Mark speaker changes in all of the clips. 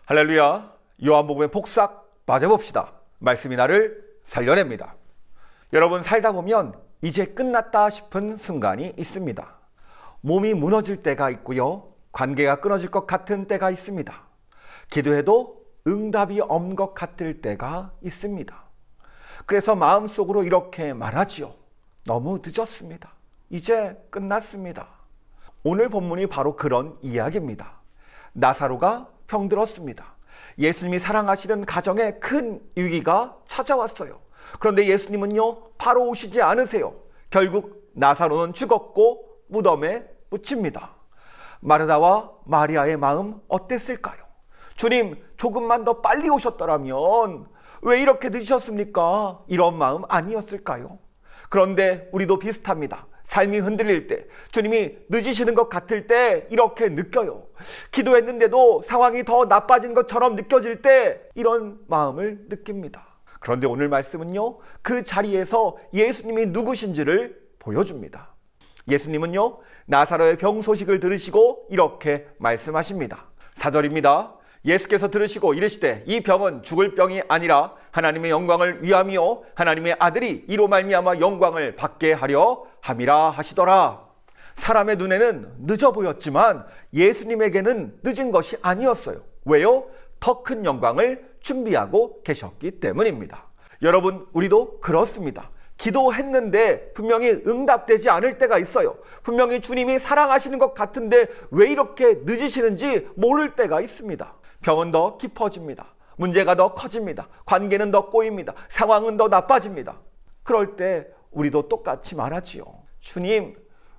Speaker 1: 할렐루야. 요한복음의 폭삭 맞아봅시다. 말씀이 나를 살려냅니다. 여러분, 살다 보면 이제 끝났다 싶은 순간이 있습니다. 몸이 무너질 때가 있고요. 관계가 끊어질 것 같은 때가 있습니다. 기도해도 응답이 없는 것 같을 때가 있습니다. 그래서 마음속으로 이렇게 말하지요. 너무 늦었습니다. 이제 끝났습니다. 오늘 본문이 바로 그런 이야기입니다. 나사로가 병들었습니다. 예수님이 사랑하시는 가정에 큰 위기가 찾아왔어요. 그런데 예수님은요, 바로 오시지 않으세요. 결국 나사로는 죽었고 무덤에 묻힙니다. 마르다와 마리아의 마음 어땠을까요? 주님, 조금만 더 빨리 오셨더라면 왜 이렇게 늦으셨습니까? 이런 마음 아니었을까요? 그런데 우리도 비슷합니다. 삶이 흔들릴 때, 주님이 늦으시는 것 같을 때 이렇게 느껴요. 기도했는데도 상황이 더 나빠진 것처럼 느껴질 때 이런 마음을 느낍니다. 그런데 오늘 말씀은요, 그 자리에서 예수님이 누구신지를 보여줍니다. 예수님은요, 나사로의 병 소식을 들으시고 이렇게 말씀하십니다. 4절입니다. 예수께서 들으시고 이르시되 이 병은 죽을 병이 아니라 하나님의 영광을 위함이요 하나님의 아들이 이로 말미암아 영광을 받게 하려 함이라 하시더라. 사람의 눈에는 늦어 보였지만 예수님에게는 늦은 것이 아니었어요. 왜요? 더 큰 영광을 준비하고 계셨기 때문입니다. 여러분, 우리도 그렇습니다. 기도했는데 분명히 응답되지 않을 때가 있어요. 분명히 주님이 사랑하시는 것 같은데 왜 이렇게 늦으시는지 모를 때가 있습니다. 병은 더 깊어집니다. 문제가 더 커집니다. 관계는 더 꼬입니다. 상황은 더 나빠집니다. 그럴 때 우리도 똑같이 말하지요. 주님,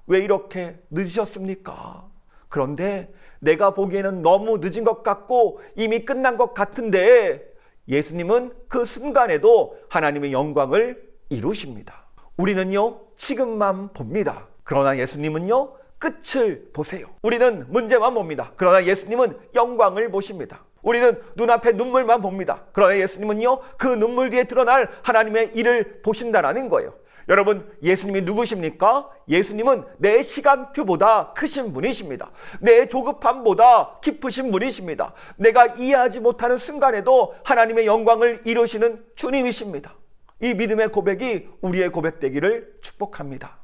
Speaker 1: 왜 이렇게 늦으셨습니까? 그런데 내가 보기에는 너무 늦은 것 같고 이미 끝난 것 같은데 예수님은 그 순간에도 하나님의 영광을 이루십니다. 우리는요, 지금만 봅니다. 그러나 예수님은요, 끝을 보세요. 우리는 문제만 봅니다. 그러나 예수님은 영광을 보십니다. 우리는 눈앞에 눈물만 봅니다. 그러나 예수님은요, 그 눈물 뒤에 드러날 하나님의 일을 보신다라는 거예요. 여러분, 예수님이 누구십니까? 예수님은 내 시간표보다 크신 분이십니다. 내 조급함보다 깊으신 분이십니다. 내가 이해하지 못하는 순간에도 하나님의 영광을 이루시는 주님이십니다. 이 믿음의 고백이 우리의 고백되기를 축복합니다.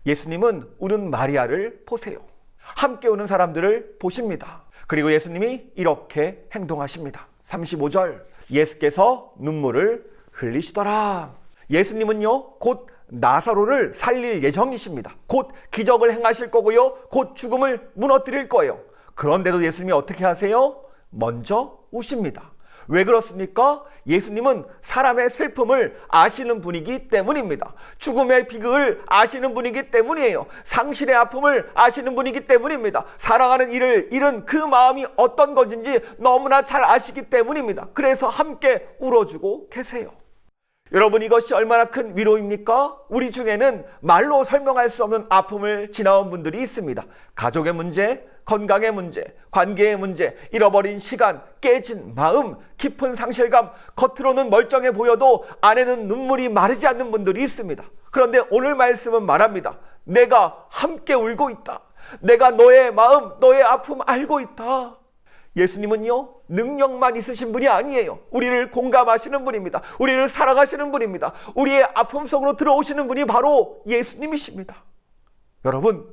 Speaker 1: 예수님은 우는 마리아를 보세요. 함께 우는 사람들을 보십니다. 그리고 예수님이 이렇게 행동하십니다. 35절, 예수께서 눈물을 흘리시더라. 예수님은요, 곧 나사로를 살릴 예정이십니다. 곧 기적을 행하실 거고요, 곧 죽음을 무너뜨릴 거예요. 그런데도 예수님이 어떻게 하세요? 먼저 우십니다. 왜 그렇습니까? 예수님은 사람의 슬픔을 아시는 분이기 때문입니다. 죽음의 비극을 아시는 분이기 때문이에요. 상실의 아픔을 아시는 분이기 때문입니다. 사랑하는 이를 잃은 그 마음이 어떤 것인지 너무나 잘 아시기 때문입니다. 그래서 함께 울어주고 계세요. 여러분, 이것이 얼마나 큰 위로입니까? 우리 중에는 말로 설명할 수 없는 아픔을 지나온 분들이 있습니다. 가족의 문제, 건강의 문제, 관계의 문제, 잃어버린 시간, 깨진 마음, 깊은 상실감, 겉으로는 멀쩡해 보여도 안에는 눈물이 마르지 않는 분들이 있습니다. 그런데 오늘 말씀은 말합니다. 내가 함께 울고 있다. 내가 너의 마음, 너의 아픔 알고 있다. 예수님은요, 능력만 있으신 분이 아니에요. 우리를 공감하시는 분입니다. 우리를 사랑하시는 분입니다. 우리의 아픔 속으로 들어오시는 분이 바로 예수님이십니다. 여러분,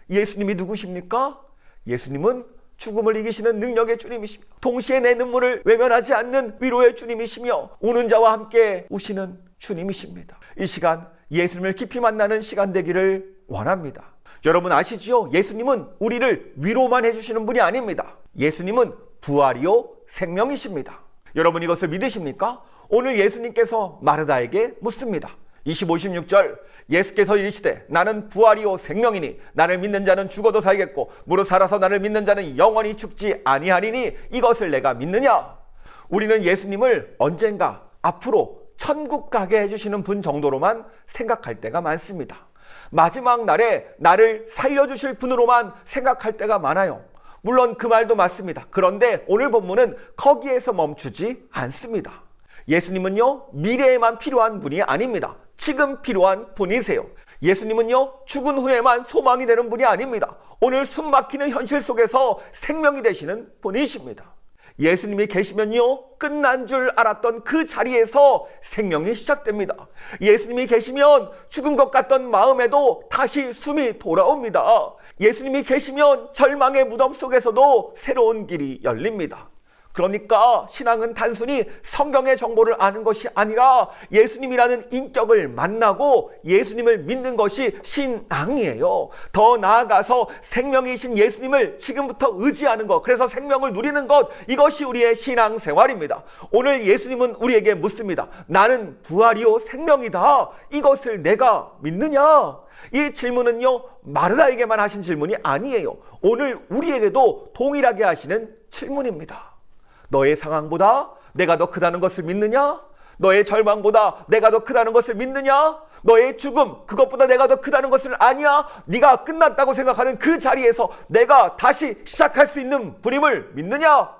Speaker 1: 예수님이 누구십니까? 예수님은 죽음을 이기시는 능력의 주님이십니다. 동시에 내 눈물을 외면하지 않는 위로의 주님이시며 우는 자와 함께 우시는 주님이십니다. 이 시간 예수님을 깊이 만나는 시간 되기를 원합니다. 여러분 아시지요? 예수님은 우리를 위로만 해주시는 분이 아닙니다. 예수님은 부활이요 생명이십니다. 여러분, 이것을 믿으십니까? 오늘 예수님께서 마르다에게 묻습니다. 25, 26절, 예수께서 이르시되 나는 부활이요 생명이니 나를 믿는 자는 죽어도 살겠고 무릇 살아서 나를 믿는 자는 영원히 죽지 아니하리니 이것을 내가 믿느냐? 우리는 예수님을 언젠가 앞으로 천국 가게 해주시는 분 정도로만 생각할 때가 많습니다. 마지막 날에 나를 살려주실 분으로만 생각할 때가 많아요. 물론 그 말도 맞습니다. 그런데 오늘 본문은 거기에서 멈추지 않습니다. 예수님은요, 미래에만 필요한 분이 아닙니다. 지금 필요한 분이세요. 예수님은요, 죽은 후에만 소망이 되는 분이 아닙니다. 오늘 숨막히는 현실 속에서 생명이 되시는 분이십니다. 예수님이 계시면요, 끝난 줄 알았던 그 자리에서 생명이 시작됩니다. 예수님이 계시면 죽은 것 같던 마음에도 다시 숨이 돌아옵니다. 예수님이 계시면 절망의 무덤 속에서도 새로운 길이 열립니다. 그러니까 신앙은 단순히 성경의 정보를 아는 것이 아니라 예수님이라는 인격을 만나고 예수님을 믿는 것이 신앙이에요. 더 나아가서 생명이신 예수님을 지금부터 의지하는 것, 그래서 생명을 누리는 것, 이것이 우리의 신앙생활입니다. 오늘 예수님은 우리에게 묻습니다. 나는 부활이요 생명이다. 이것을 내가 믿느냐? 이 질문은요, 마르다에게만 하신 질문이 아니에요. 오늘 우리에게도 동일하게 하시는 질문입니다. 너의 상황보다 내가 더 크다는 것을 믿느냐? 너의 절망보다 내가 더 크다는 것을 믿느냐? 너의 죽음, 그것보다 내가 더 크다는 것을 아냐? 네가 끝났다고 생각하는 그 자리에서 내가 다시 시작할 수 있는 분임을 믿느냐?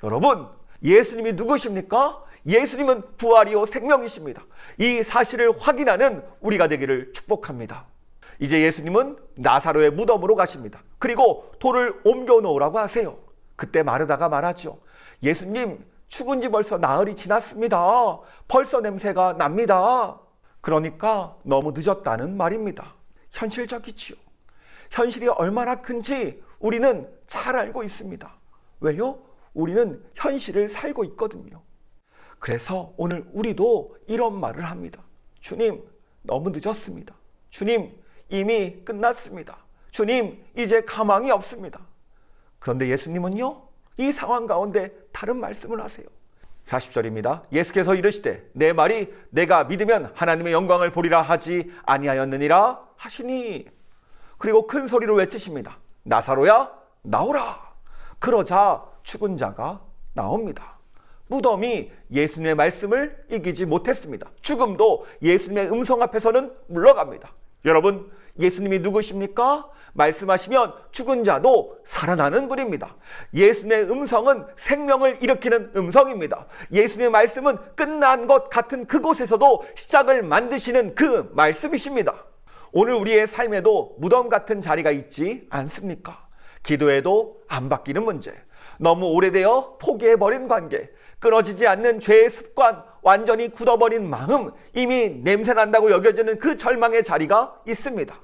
Speaker 1: 여러분, 예수님이 누구십니까? 예수님은 부활이요 생명이십니다. 이 사실을 확인하는 우리가 되기를 축복합니다. 이제 예수님은 나사로의 무덤으로 가십니다. 그리고 돌을 옮겨 놓으라고 하세요. 그때 마르다가 말하죠. 예수님, 죽은 지 벌써 나흘이 지났습니다. 벌써 냄새가 납니다. 그러니까 너무 늦었다는 말입니다. 현실적이지요. 현실이 얼마나 큰지 우리는 잘 알고 있습니다. 왜요? 우리는 현실을 살고 있거든요. 그래서 오늘 우리도 이런 말을 합니다. 주님, 너무 늦었습니다. 주님, 이미 끝났습니다. 주님, 이제 가망이 없습니다. 그런데 예수님은요, 이 상황 가운데 다른 말씀을 하세요. 40절입니다. 예수께서 이르시되 내 말이 내가 믿으면 하나님의 영광을 보리라 하지 아니하였느니라 하시니, 그리고 큰 소리로 외치십니다. 나사로야 나오라. 그러자 죽은 자가 나옵니다. 무덤이 예수님의 말씀을 이기지 못했습니다. 죽음도 예수님의 음성 앞에서는 물러갑니다. 여러분, 예수님이 누구십니까? 말씀하시면 죽은 자도 살아나는 분입니다. 예수님의 음성은 생명을 일으키는 음성입니다. 예수님의 말씀은 끝난 것 같은 그곳에서도 시작을 만드시는 그 말씀이십니다. 오늘 우리의 삶에도 무덤 같은 자리가 있지 않습니까? 기도해도 안 바뀌는 문제, 너무 오래되어 포기해버린 관계, 끊어지지 않는 죄의 습관, 완전히 굳어버린 마음, 이미 냄새난다고 여겨지는 그 절망의 자리가 있습니다.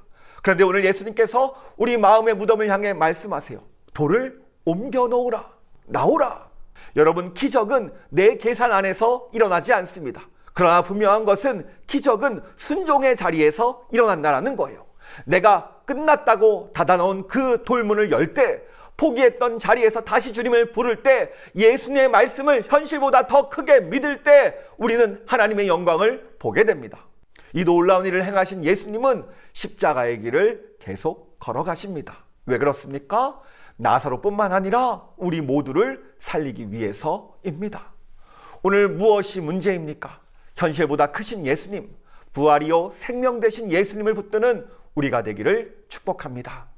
Speaker 1: 그런데 오늘 예수님께서 우리 마음의 무덤을 향해 말씀하세요. 돌을 옮겨 놓으라. 나오라. 여러분, 기적은 내 계산 안에서 일어나지 않습니다. 그러나 분명한 것은 기적은 순종의 자리에서 일어난다는 거예요. 내가 끝났다고 닫아놓은 그 돌문을 열 때, 포기했던 자리에서 다시 주님을 부를 때, 예수님의 말씀을 현실보다 더 크게 믿을 때 우리는 하나님의 영광을 보게 됩니다. 이 놀라운 일을 행하신 예수님은 십자가의 길을 계속 걸어가십니다. 왜 그렇습니까? 나사로뿐만 아니라 우리 모두를 살리기 위해서입니다. 오늘 무엇이 문제입니까? 현실보다 크신 예수님, 부활이요 생명 되신 예수님을 붙드는 우리가 되기를 축복합니다.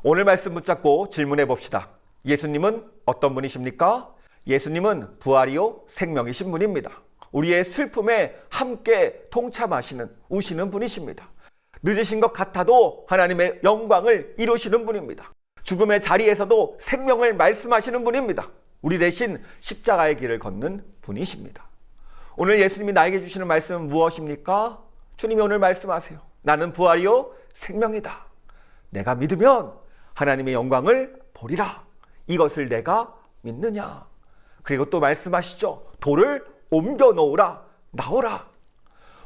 Speaker 1: 오늘 말씀 붙잡고 질문해 봅시다. 예수님은 어떤 분이십니까? 예수님은 부활이요 생명이신 분입니다. 우리의 슬픔에 함께 동참하시는, 우시는 분이십니다. 늦으신 것 같아도 하나님의 영광을 이루시는 분입니다. 죽음의 자리에서도 생명을 말씀하시는 분입니다. 우리 대신 십자가의 길을 걷는 분이십니다. 오늘 예수님이 나에게 주시는 말씀은 무엇입니까? 주님이 오늘 말씀하세요. 나는 부활이요 생명이다. 내가 믿으면 하나님의 영광을 보리라. 이것을 내가 믿느냐? 그리고 또 말씀하시죠. 돌을 옮겨 놓으라. 나오라.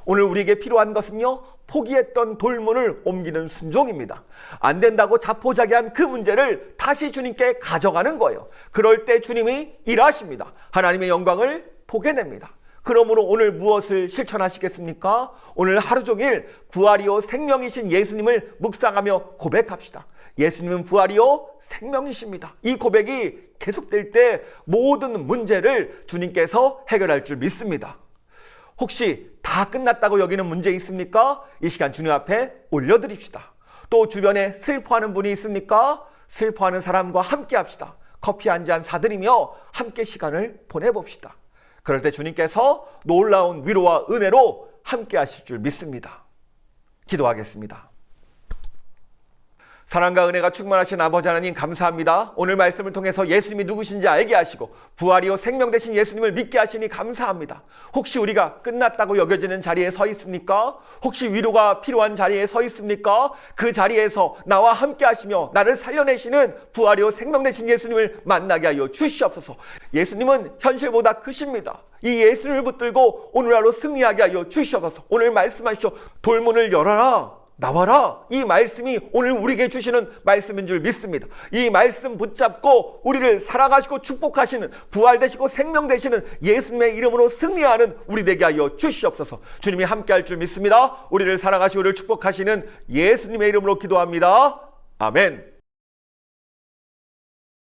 Speaker 1: 오늘 우리에게 필요한 것은요, 포기했던 돌문을 옮기는 순종입니다. 안 된다고 자포자기한 그 문제를 다시 주님께 가져가는 거예요. 그럴 때 주님이 일하십니다. 하나님의 영광을 보게 됩니다. 그러므로 오늘 무엇을 실천하시겠습니까? 오늘 하루 종일 부활이요 생명이신 예수님을 묵상하며 고백합시다. 예수님은 부활이요 생명이십니다. 이 고백이 계속될 때 모든 문제를 주님께서 해결할 줄 믿습니다. 혹시 다 끝났다고 여기는 문제 있습니까? 이 시간 주님 앞에 올려드립시다. 또 주변에 슬퍼하는 분이 있습니까? 슬퍼하는 사람과 함께 합시다. 커피 한 잔 사드리며 함께 시간을 보내봅시다. 그럴 때 주님께서 놀라운 위로와 은혜로 함께 하실 줄 믿습니다. 기도하겠습니다. 사랑과 은혜가 충만하신 아버지 하나님 감사합니다. 오늘 말씀을 통해서 예수님이 누구신지 알게 하시고 부활이요 생명 되신 예수님을 믿게 하시니 감사합니다. 혹시 우리가 끝났다고 여겨지는 자리에 서 있습니까? 혹시 위로가 필요한 자리에 서 있습니까? 그 자리에서 나와 함께 하시며 나를 살려내시는 부활이요 생명 되신 예수님을 만나게 하여 주시옵소서. 예수님은 현실보다 크십니다. 이 예수를 붙들고 오늘 하루 승리하게 하여 주시옵소서. 오늘 말씀하시죠. 돌문을 열어라. 나와라. 이 말씀이 오늘 우리에게 주시는 말씀인 줄 믿습니다. 이 말씀 붙잡고 우리를 사랑하시고 축복하시는 부활 되시고 생명 되시는 예수님의 이름으로 승리하는 우리 되게 하여 주시옵소서. 주님이 함께할 줄 믿습니다. 우리를 사랑하시고 우리를 축복하시는 예수님의 이름으로 기도합니다. 아멘.